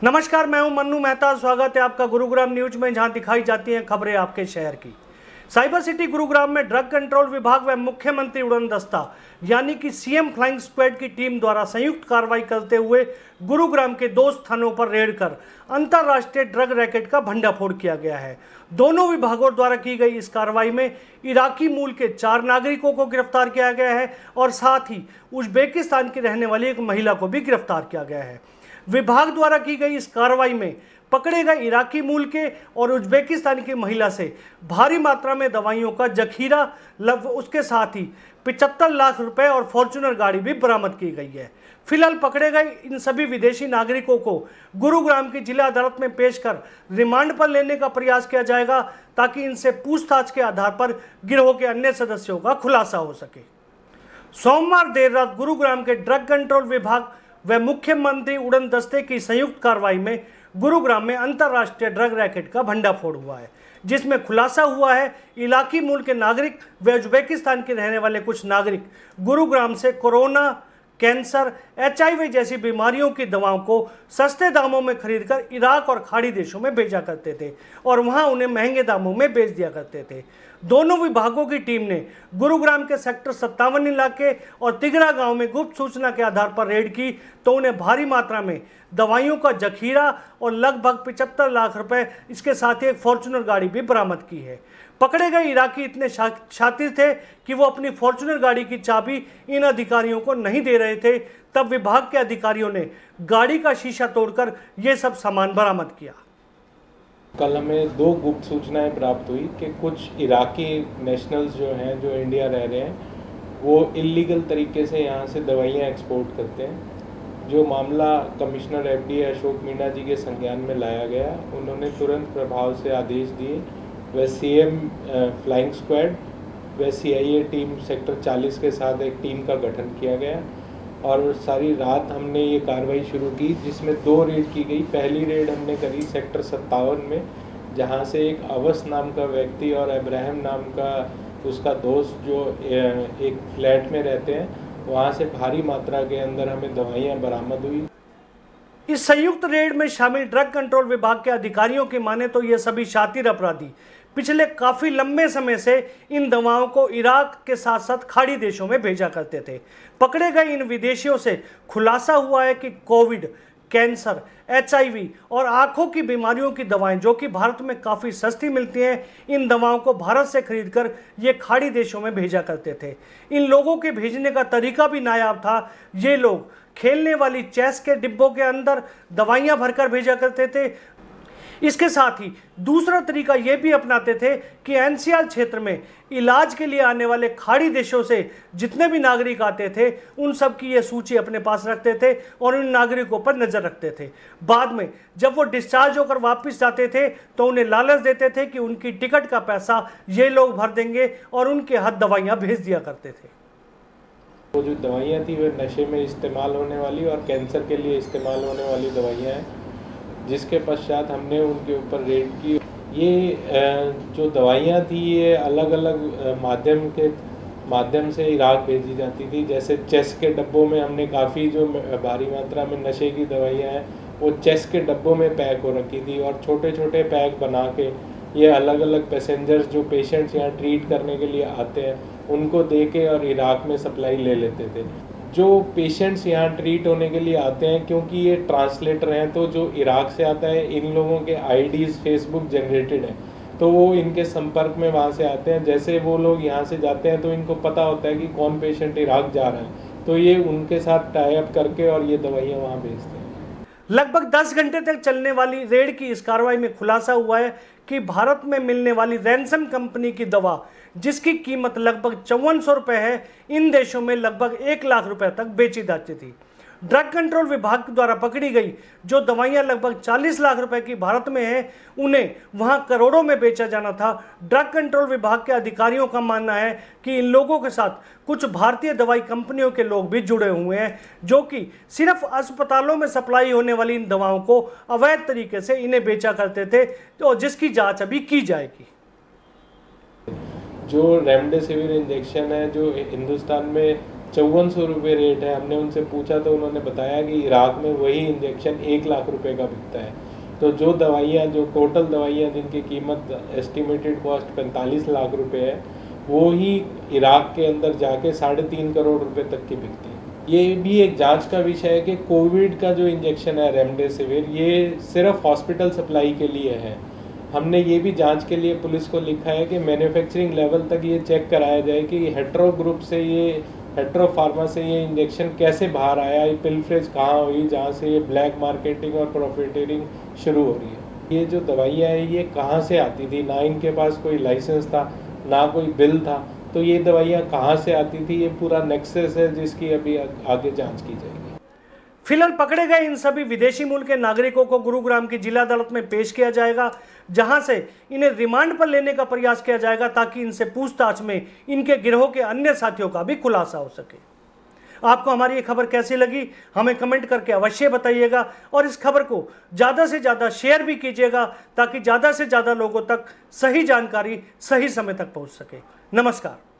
नमस्कार, मैं हूं मन्नू मेहता। स्वागत है आपका गुरुग्राम न्यूज में, जहां दिखाई जाती हैं खबरें आपके शहर की। साइबर सिटी गुरुग्राम में ड्रग कंट्रोल विभाग व मुख्यमंत्री उड़न दस्ता यानी कि सीएम फ्लाइंग स्क्वाड की टीम द्वारा संयुक्त कार्रवाई करते हुए गुरुग्राम के 2 स्थानों पर रेड कर अंतर्राष्ट्रीय ड्रग रैकेट का भंडाफोड़ किया गया है। दोनों विभागों द्वारा की गई इस कार्रवाई में इराकी मूल के 4 नागरिकों को गिरफ्तार किया गया है और साथ ही उज्बेकिस्तान की रहने वाली एक महिला को भी गिरफ्तार किया गया है। विभाग द्वारा की गई इस कार्रवाई में पकड़े गए इराकी मूल के और उज्बेकिस्तान की महिला से भारी मात्रा में दवाइयों का जखीरा उसके साथ ही 75 लाख रुपए और फॉर्च्यूनर गाड़ी भी बरामद की गई है। फिलहाल पकड़े गए इन सभी विदेशी नागरिकों को गुरुग्राम की जिला अदालत में पेश कर रिमांड पर लेने का प्रयास किया जाएगा, ताकि इनसे पूछताछ के आधार पर गिरोह के अन्य सदस्यों का खुलासा हो सके। सोमवार देर रात गुरुग्राम के ड्रग कंट्रोल विभाग व मुख्यमंत्री उड़न दस्ते की संयुक्त कार्रवाई में गुरुग्राम में अंतर्राष्ट्रीय ड्रग रैकेट का भंडाफोड़ हुआ है, जिसमें खुलासा हुआ है इलाकी मूल के नागरिक व उज्बेकिस्तान के रहने वाले कुछ नागरिक गुरुग्राम से कोरोना, कैंसर, HIV जैसी बीमारियों की दवाओं को सस्ते दामों में खरीदकर इराक और खाड़ी देशों में भेजा करते थे और वहां उन्हें महंगे दामों में बेच दिया करते थे। दोनों विभागों की टीम ने गुरुग्राम के सेक्टर 57 इलाके और तिगरा गांव में गुप्त सूचना के आधार पर रेड की, तो उन्हें भारी मात्रा में दवाइयों का जखीरा और लगभग 75 लाख रुपए, इसके साथ ही एक फॉर्च्यूनर गाड़ी भी बरामद की है। पकड़े गए इराकी इतने शातिर थे कि वो अपनी फॉर्च्यूनर गाड़ी की चाबी इन अधिकारियों को नहीं दे रहे थे। तब विभाग के अधिकारियों ने गाड़ी का शीशा तोड़कर ये सब सामान बरामद किया। कल हमें 2 गुप्त सूचनाएं प्राप्त हुई कि कुछ इराकी नेशनल्स जो हैं, जो इंडिया रह रहे हैं, वो इल्लीगल तरीके से यहाँ से दवाइयाँ एक्सपोर्ट करते हैं। जो मामला कमिश्नर FD अशोक मीणा जी के संज्ञान में लाया गया, उन्होंने तुरंत प्रभाव से आदेश दिए व CM फ्लाइंग स्क्वाड व CIA टीम सेक्टर 40 के साथ एक टीम का गठन किया गया और सारी रात हमने ये कार्रवाई शुरू की, जिसमें 2 रेड की गई। पहली रेड हमने करी सेक्टर 57 में, जहाँ से एक अवस नाम का व्यक्ति और इब्राहिम नाम का उसका दोस्त जो एक फ्लैट में रहते हैं, वहाँ से भारी मात्रा के अंदर हमें दवाइयाँ बरामद हुई। इस संयुक्त रेड में शामिल ड्रग कंट्रोल विभाग के अधिकारियों की माने तो ये सभी शातिर अपराधी पिछले काफी लंबे समय से इन दवाओं को इराक के साथ साथ खाड़ी देशों में भेजा करते थे। पकड़े गए इन विदेशियों से खुलासा हुआ है कि कोविड, कैंसर, HIV और आंखों की बीमारियों की दवाएं, जो कि भारत में काफ़ी सस्ती मिलती हैं, इन दवाओं को भारत से खरीदकर ये खाड़ी देशों में भेजा करते थे। इन लोगों के भेजने का तरीका भी नायाब था। ये लोग खेलने वाली चेस के डिब्बों के अंदर दवाइयां भरकर भेजा करते थे। इसके साथ ही दूसरा तरीका ये भी अपनाते थे कि NCR क्षेत्र में इलाज के लिए आने वाले खाड़ी देशों से जितने भी नागरिक आते थे, उन सब की ये सूची अपने पास रखते थे और उन नागरिकों पर नज़र रखते थे। बाद में जब वो डिस्चार्ज होकर वापस जाते थे तो उन्हें लालच देते थे कि उनकी टिकट का पैसा ये लोग भर देंगे और उनके हाथ दवाइयाँ भेज दिया करते थे। वो जो दवाइयाँ थी वह नशे में इस्तेमाल होने वाली और कैंसर के लिए इस्तेमाल होने वाली दवाइयाँ हैं, जिसके पश्चात हमने उनके ऊपर रेड की। ये जो दवाइयाँ थी ये अलग अलग माध्यम से इराक भेजी जाती थी। जैसे चेस के डब्बों में हमने काफ़ी जो भारी मात्रा में नशे की दवाइयाँ हैं वो चेस के डब्बों में पैक हो रखी थी और छोटे छोटे पैक बना के ये अलग अलग पैसेंजर्स जो पेशेंट्स यहाँ ट्रीट करने के लिए आते हैं उनको दे के और इराक में सप्लाई ले लेते थे। जो पेशेंट्स यहाँ ट्रीट होने के लिए आते हैं, क्योंकि ये ट्रांसलेटर हैं, तो जो इराक से आता है इन लोगों के IDs फेसबुक जनरेटेड हैं, तो वो इनके संपर्क में वहाँ से आते हैं। जैसे वो लोग यहाँ से जाते हैं तो इनको पता होता है कि कौन पेशेंट इराक जा रहा है, तो ये उनके साथ टाई अप करके और ये दवाइयाँ वहाँ भेजते हैं। लगभग 10 घंटे तक चलने वाली रेड की इस कार्रवाई में खुलासा हुआ है कि भारत में मिलने वाली रैनसम कंपनी की दवा, जिसकी कीमत लगभग 5400 रुपये है, इन देशों में लगभग 1 लाख रुपए तक बेची जाती थी। ड्रग कंट्रोल विभाग द्वारा पकड़ी गई जो दवाइयां लगभग 40 लाख रुपए की भारत में हैं, उन्हें वहां करोड़ों में बेचा जाना था। ड्रग कंट्रोल विभाग के अधिकारियों का मानना है कि इन लोगों के साथ कुछ भारतीय दवाई कंपनियों के लोग भी जुड़े हुए हैं, जो कि सिर्फ अस्पतालों में सप्लाई होने वाली इन दवाओं को अवैध तरीके से इन्हें बेचा करते थे, तो जिसकी जाँच अभी की जाएगी। जो रेमडेसिविर इंजेक्शन है जो हिंदुस्तान में 5400 रुपये रेट है। हमने उनसे पूछा तो उन्होंने बताया कि इराक में वही इंजेक्शन 1 लाख रुपए का बिकता है। तो जो दवाइयाँ, जो टोटल दवाइयाँ जिनकी कीमत एस्टिमेटेड कॉस्ट 45 लाख रुपए है, वो ही इराक के अंदर जाके 3.5 करोड़ रुपए तक की बिकती है। ये भी एक जांच का विषय है कि कोविड का जो इंजेक्शन है रेमडेसिविर, ये सिर्फ हॉस्पिटल सप्लाई के लिए है। हमने ये भी जांच के लिए पुलिस को लिखा है कि मैन्युफैक्चरिंग लेवल तक ये चेक कराया जाए कि हेट्रो ग्रुप से, ये हेट्रो फार्मा से ये इंजेक्शन कैसे बाहर आया, ये पिलफ्रेज कहाँ हुई जहाँ से ये ब्लैक मार्केटिंग और प्रॉफिटियरिंग शुरू हो रही है। ये जो दवाइयाँ हैं ये कहाँ से आती थी, ना इनके पास कोई लाइसेंस था, ना कोई बिल था, तो ये दवाइयाँ कहाँ से आती थी, ये पूरा नेक्सस है जिसकी अभी आगे जांच की जाएगी। फिलहाल पकड़े गए इन सभी विदेशी मूल के नागरिकों को गुरुग्राम की जिला अदालत में पेश किया जाएगा, जहां से इन्हें रिमांड पर लेने का प्रयास किया जाएगा ताकि इनसे पूछताछ में इनके गिरोह के अन्य साथियों का भी खुलासा हो सके। आपको हमारी ये खबर कैसी लगी हमें कमेंट करके अवश्य बताइएगा और इस खबर को ज़्यादा से ज़्यादा शेयर भी कीजिएगा ताकि ज़्यादा से ज़्यादा लोगों तक सही जानकारी सही समय तक पहुंच सके। नमस्कार।